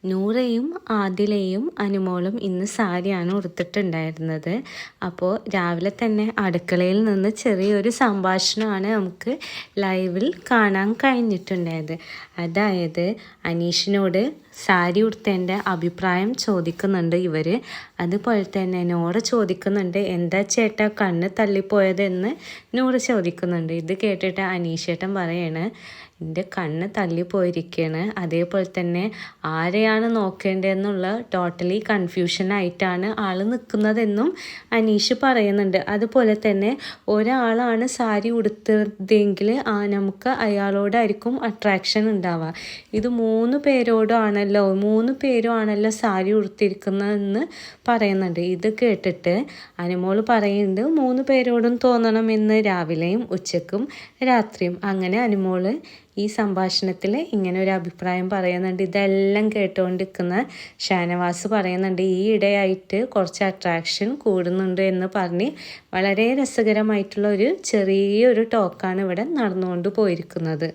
നൂറയും ആദിലയും അനുമോളും ഇന്ന് സാരിയാണ് ഉടുത്തിട്ടുണ്ടായിരുന്നത്. അപ്പോൾ രാവിലെ തന്നെ അടുക്കളയിൽ നിന്ന് ചെറിയൊരു സംഭാഷണമാണ് നമുക്ക് ലൈവിൽ കാണാൻ കഴിഞ്ഞിട്ടുണ്ടായത്. അതായത് അനീഷിനോട് സാരി ഉടുത്തതിൻ്റെ അഭിപ്രായം ചോദിക്കുന്നുണ്ട് ഇവർ. അതുപോലെ തന്നെ നൂറ ചോദിക്കുന്നുണ്ട്, എന്താ ചേട്ടാ കണ്ണ് തള്ളിപ്പോയതെന്ന് നൂറ ചോദിക്കുന്നുണ്ട്. ഇത് കേട്ടിട്ട് അനീഷേട്ടൻ പറയാണ്, എൻ്റെ കണ്ണ് തള്ളിപ്പോയിരിക്കുകയാണ്. അതേപോലെ തന്നെ ആരെയാണ് നോക്കേണ്ടതെന്നുള്ള ടോട്ടലി കൺഫ്യൂഷനായിട്ടാണ് ആൾ നിൽക്കുന്നതെന്നും അനീഷ് പറയുന്നുണ്ട്. അതുപോലെ തന്നെ ഒരാളാണ് സാരി ഉടുത്തതെങ്കിൽ നമുക്ക് അയാളോടായിരിക്കും അട്രാക്ഷൻ ഉണ്ടാവുക. ഇത് 3 പേരും ആണല്ലോ സാരി ഉടുത്തിരിക്കുന്നതെന്ന് പറയുന്നുണ്ട്. ഇത് കേട്ടിട്ട് അനുമോൾ പറയുന്നുണ്ട്, 3 പേരോടും തോന്നണമെന്ന് രാവിലെയും ഉച്ചക്കും രാത്രിയും. അങ്ങനെ അനുമോൾ ഈ സംഭാഷണത്തിൽ ഇങ്ങനെ ഒരു അഭിപ്രായം പറയുന്നുണ്ട്. ഇതെല്ലാം കേട്ടുകൊണ്ടിരിക്കുന്ന ഷാനവാസ് പറയുന്നുണ്ട്, ഈ ഇടയായിട്ട് കുറച്ച് അട്രാക്ഷൻ കൂടുന്നുണ്ട് എന്ന് പറഞ്ഞ് വളരെ രസകരമായിട്ടുള്ള ഒരു ചെറിയൊരു ടോക്കാണ് ഇവിടെ നടന്നുകൊണ്ട് പോയിരിക്കുന്നത്.